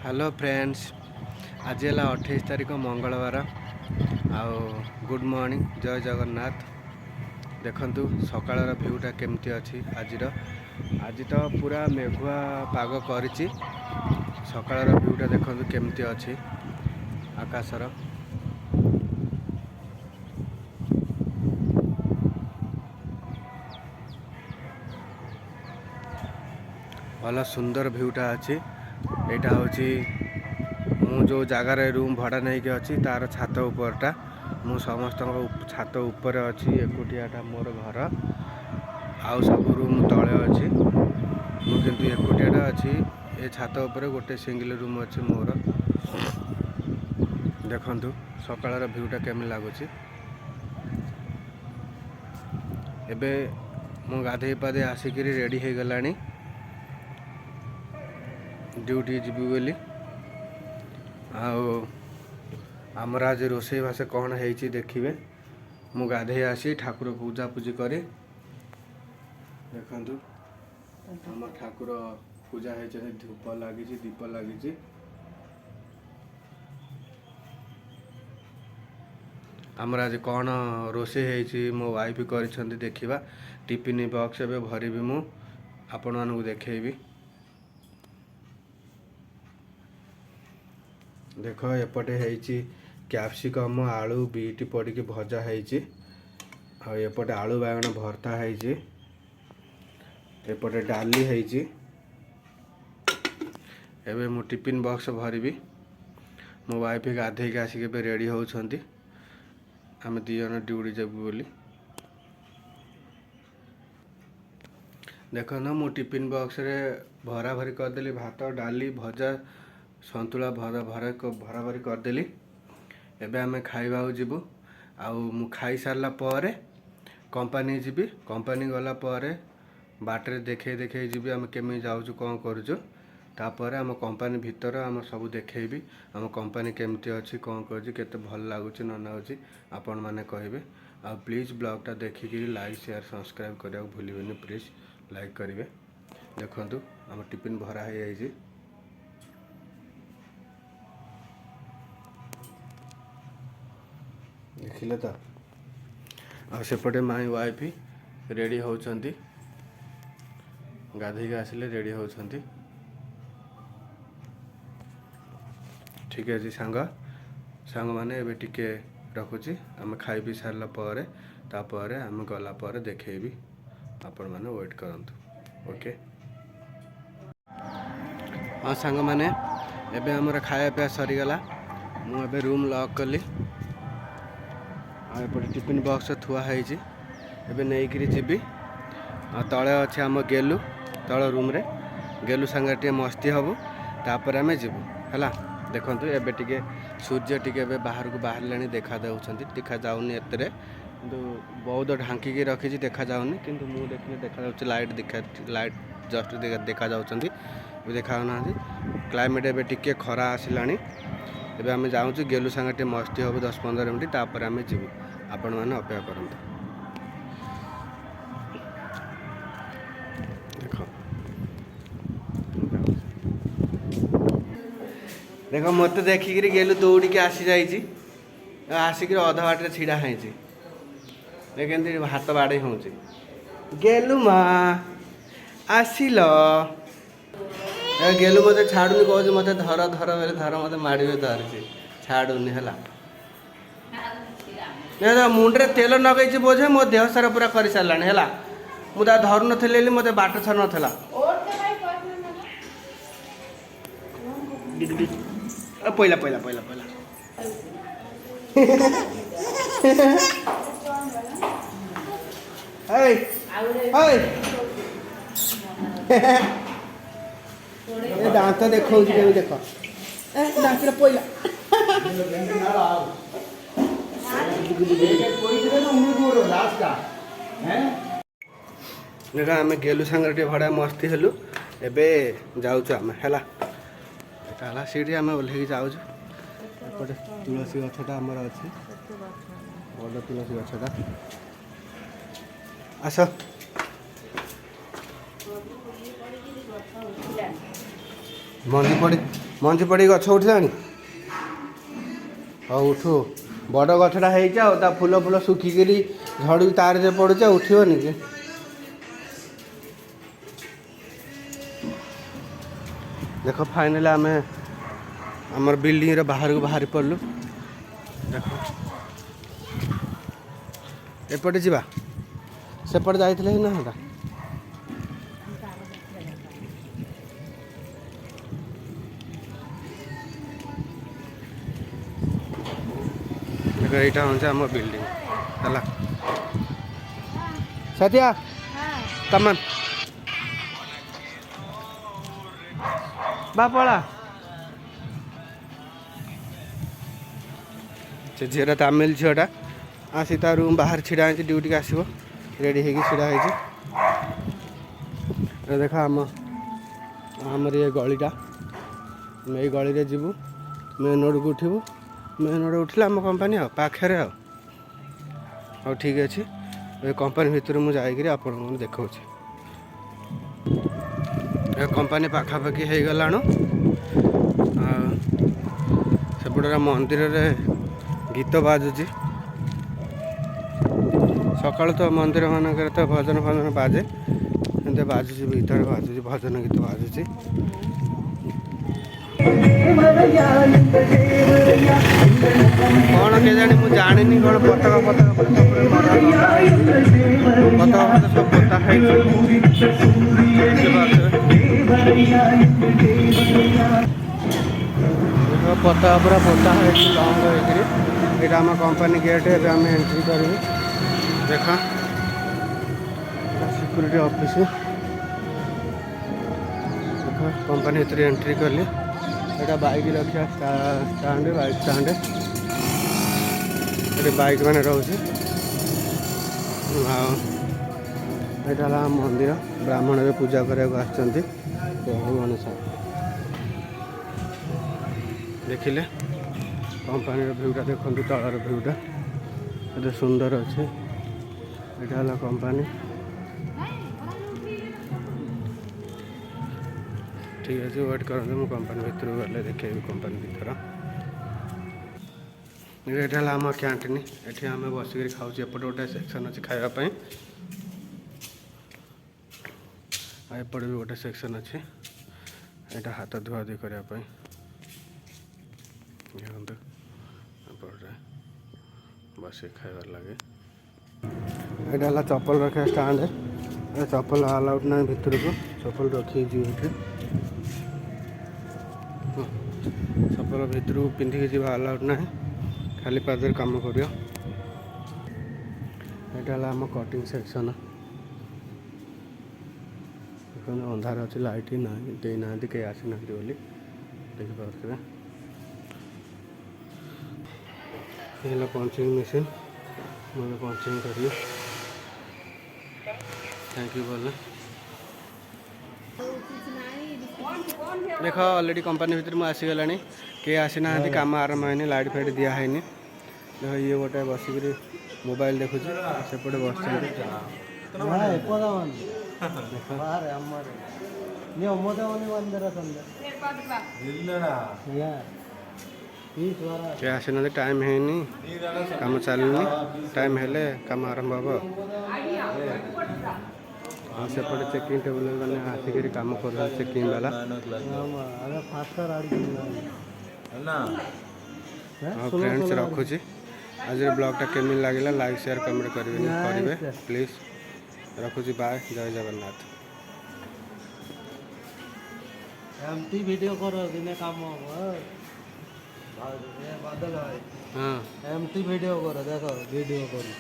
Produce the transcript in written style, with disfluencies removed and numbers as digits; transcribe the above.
Hello friends, आज है 28 तारीख मंगलवार। आउ गुड मॉर्निंग, जय जगन्नाथ। देखंतु सकाळर भ्यूटा केमती अच्छी। आज तो पूरा मेघुआ पाग करिछि। सकाळर भ्यूटा देखंतु केमती अच्छी आकाशर। भल सुंदर भ्यूटा अच्छी। एटा होची मु जो जगार रूम भड़ा नहीं कि अच्छी तार छात उपरटा। मु समस्त छात उपर अच्छी। एकुटियाटा मोर घर, आउ सब रूम तले अच्छी। मु किंतु एकुटियाटा अच्छी। ए छात उपर गोटे सिंगल रूम अच्छी मोर। देखंतु सकाळर भ्यूटा केमन लागुची। एबे मु गाधे पाधे आसिक रेडी हो गलानी ड्यूटी जीवी बोली। आमर आज रोषे बास कौन है देखिए। मु गाधे आसी ठाकुर पूजा पूजी करे। देखंतु आम ठाकुर पूजा है, धूप लगी दीप लगी। आमर आज कौन रोषे है मो वाइफ कर देखा। टिफिन बॉक्स ए भरबी मु आपण मानू देखेबी। देख एपटे है कैप्सिकम आलू बीट पड़ के भजा है। एपटे आलू बैगण भर्ता है। एपटे डाली है। एबे मु टिफिन बॉक्स भरबी। मो वाइफ गाधे आसिक रेडी होती। आम दी जन ड्यूटी जाबू बोली। देख ना मु टिफिन बॉक्स रे भरा भरी करदेली। भात डाली भजा संतुला भरा भरी करदेली। एबे आमे खाइबा जीवु। मु खाई सारला परे कंपनी जीवी। कंपनी गला परे बाटरे देखे देखे जीवी आम केमी जाऊँ कौन करूँ। तापर आम कंपनी भितर आम सब देखेबी। आम कंपनी केमती अच्छी कौन कर भल लगुच न लगुच आपण मैंने कहे। आ प्लीज ब्लॉगटा देखिकी लाइक शेयर सब्सक्राइब करने भूलें। प्लीज लाइक करेंगे। देखंतु आम टिफिन भरा हो जाए। देखिले तो सेपटे माई वाइफ रेडी होती। गाधे आसिले रेडी होती। ठीक है सांग मैंने एबे टिके रखुची। आम खाई पी सारला परे तापर आम गला पर देखेबी। आपण मैंने वेट करंतु। ओके हाँ सांग मैंने एबे हमर खाया पिया सरीगला। मु एबे रूम लॉक कली। एपटे टिफिन बॉक्स थुआ है। एबे नहीं करी जीवी। तले अच्छे आम गेलु तल रूम रे गेलु सांगे टे मस्ती हबु। तापर आमे जीवु हला। देखंतु एबे टिके सूर्य टिके एबे बाहर को बाहर देखा जाउछंती। देखा जाउनी एतरे किंतु बहुत ढांकी रखी देखा जाउनी। किंतु मु देखने देखा जाउछ लाइट जस्ट देखा जाउछंती। देखा ना क्लाइमेट एबे टिके खरा आसिलानी। एबे आमे जाउछु गेलु संगे टे मस्ती हबु 10-15 मिनिट। तापर आमे जीवु। आपण माने अपेक्षा करंतु। देख मत देखिक गेलु दौड़ी के आसी जाइए। आसिक अध बाटे छिड़ा है। देखते हाथ बाड़े हो गेलु माँ आसिल। गेलु मत छाड़ुनी कह मत धर धर बेले धर मत माड़े धरची छाड़ुनी है। मुंडे तेल नगेची बोझे मो देह सारा पूरा कर सारा है। मुझे धर नी मत बाट छाड़ नाला। पहिला पहिला पहिला पहिला दांत देख देख दांत पहिला देख आम गेलु सांगे भड़ा मस्ती हेलु। एबे जाऊँ आम है सीढ़ी आम ओह्लैक जाऊँ। एपटे तुलसी गछटा आमर अच्छी बड़ तुलसी गछटा। आस ମଞ୍ଜି ପଡ଼ି ଗଛ ଉଠିଲାଣି। ହଉ ଉଠୁ। ବଡ଼ ଗଛଟା ହେଇଛି ଆଉ ତା ଫୁଲ ଫୁଲ ଶୁଖିକିରି ଝଡ଼ିକି ତାରରେ ପଡ଼ୁଛି ଆଉ ଉଠିବନି କି। ଦେଖ ଫାଇନାଲି ଆମେ ଆମର ବିଲ୍ଡିଂର ବାହାରକୁ ବାହାରି ପଡ଼ିଲୁ। ଦେଖ ଏପଟେ ଯିବା, ସେପଟେ ଯାଇଥିଲେ ହିଁ ନହେଲା। ଦେଖ ଏଇଟା ହେଉଛି ଆମ ବିଲ୍ଡିଂ ହେଲା। ସତ୍ୟା କମନ୍ ବା ପଳା। ସେ ଝିଅଟା ତାମିଲ ଝିଅଟା ଆସି ତା ରୁମ୍ ବାହାରେ ଛିଡ଼ା ହେଇଛି, ଡ୍ୟୁଟିକି ଆସିବ ରେଡ଼ି ହେଇକି ଛିଡ଼ା ହେଇଛି। ଦେଖ ଆମର ଇଏ ଗଳିଟା, ଆମେ ଏଇ ଗଳିରେ ଯିବୁ, ମେନ୍ ରୋଡ଼କୁ ଉଠିବୁ। ମେନ୍ ରୋଡ଼ ଉଠିଲେ ଆମ କମ୍ପାନୀ ଆଉ ପାଖରେ ଆଉ। ହଉ ଠିକ୍ ଅଛି, ଏ କମ୍ପାନୀ ଭିତରେ ମୁଁ ଯାଇକିରି ଆପଣଙ୍କୁ ଦେଖାଉଛି। ଏ କମ୍ପାନୀ ପାଖାପାଖି ହେଇଗଲାଣି। ଆଉ ସେପଟେ ମନ୍ଦିରରେ ଗୀତ ବାଜୁଛି। ସକାଳୁ ତ ମନ୍ଦିର ମାନଙ୍କରେ ତ ଭଜନ ଫଜନ ବାଜେ, ସେମିତି ବାଜୁଛି ଭିତରେ ବାଜୁଛି ଭଜନ ଗୀତ ବାଜୁଛି। କ'ଣ କେଜାଣି ମୁଁ ଜାଣିନି, କ'ଣ ପତାକା ସବୁ ପୋତା ହେଇଛି। ପତାକା ପୁରା ପୋତା ହେଇଛି ଲଙ୍ଗ ହେଇକିରି। ଏଇଟା ଆମ କମ୍ପାନୀ ଗେଟ୍, ଏବେ ଆମେ ଏଣ୍ଟ୍ରି କରିବୁ। ଦେଖ ସିକ୍ୟୁରିଟି ଅଫିସ୍। ଦେଖ କମ୍ପାନୀ ଭିତରେ ଏଣ୍ଟ୍ରି କଲି। ଏଇଟା ବାଇକ୍ ରଖିବା ଷ୍ଟାଣ୍ଡ, ବାଇକ୍ ଷ୍ଟାଣ୍ଡ। ଏଠି ବାଇକ୍ ମାନେ ରହୁଛି। ଆଉ ଏଇଟା ହେଲା ମନ୍ଦିର, ବ୍ରାହ୍ମଣ ଏବେ ପୂଜା କରିବାକୁ ଆସିଛନ୍ତି ପ୍ରଭୁ ଗଣେଶ। ଦେଖିଲେ କମ୍ପାନୀର ଭିଉଟା ଦେଖନ୍ତୁ, ତଳର ଭିଉଟା କେତେ ସୁନ୍ଦର ଅଛି। ଏଇଟା ହେଲା କମ୍ପାନୀ। ଠିକ୍ ଅଛି, ୱେଟ୍ କରନ୍ତୁ, ମୁଁ କମ୍ପାନୀ ଭିତରକୁ ଗଲେ ଦେଖେଇବି କମ୍ପାନୀ ଭିତର। ଏଇଟା ହେଲା ଆମ କ୍ୟାଣ୍ଟିନ୍, ଏଠି ଆମେ ବସିକିରି ଖାଉଛୁ। ଏପଟେ ଗୋଟେ ସେକ୍ସନ୍ ଅଛି ଖାଇବା ପାଇଁ, ଆଉ ଏପଟେ ବି ଗୋଟେ ସେକ୍ସନ୍ ଅଛି, ଏଇଟା ହାତ ଧୁଆଧୁଇ କରିବା ପାଇଁ। ଦେଖନ୍ତୁ ଏପଟେ ବସି ଖାଇବାର ଲାଗେ। ଏଇଟା ହେଲା ଚପଲ ରଖିବା ଷ୍ଟାଣ୍ଡ। ଚପଲ ଆଲାଉଡ୍ ନାହିଁ ଭିତରକୁ, ଚପଲ ରଖିଯିବ ଏଠି। ଚପଲ ଭିତରକୁ ପିନ୍ଧିକି ଯିବା ଆଲାଉଡ୍ ନାହିଁ, ଖାଲି ପାଦରେ କାମ କରିବ। ଏଇଟା ହେଲା ଆମ କଟିଂ ସେକ୍ସନ୍। ଦେଖନ୍ତୁ ଅନ୍ଧାର ଅଛି, ଲାଇଟ୍ ନାହିଁ, ଦେଇନାହାନ୍ତି, କେହି ଆସିନାହାନ୍ତି ବୋଲି ଦେଖିପାରୁଥିବେ। ये ହେଲା पंचिंग मशीन, मैं पंचिंग करिए। थैंक यू बोलना। देख ऑलरेडी कंपनी भीतर मुझे आसीगला, किए आसीना, कम आरंभ है, लाइट फाइट दिखाई। देख ये गोटे बसिक मोबाइल देखुच, सेपटे बस के आसीना, टाइम है कम चलनी, टाइम हेले कम आरंभ हम। सेपटे चेकिंग टेबल मैंने आसिक कम कर चेकिंग वाला। हाँ फ्रेंड्स रखुची, आज ब्लॉगटा केमी लगे लाइक शेयर कमेंट करेंगे प्लीज। रखुची, बाय, जय जगन्नाथ। एमटी वीडियो करो दिने काम हो बादल भाई। हाँ एमटी वीडियो करो, देखो वीडियो करो।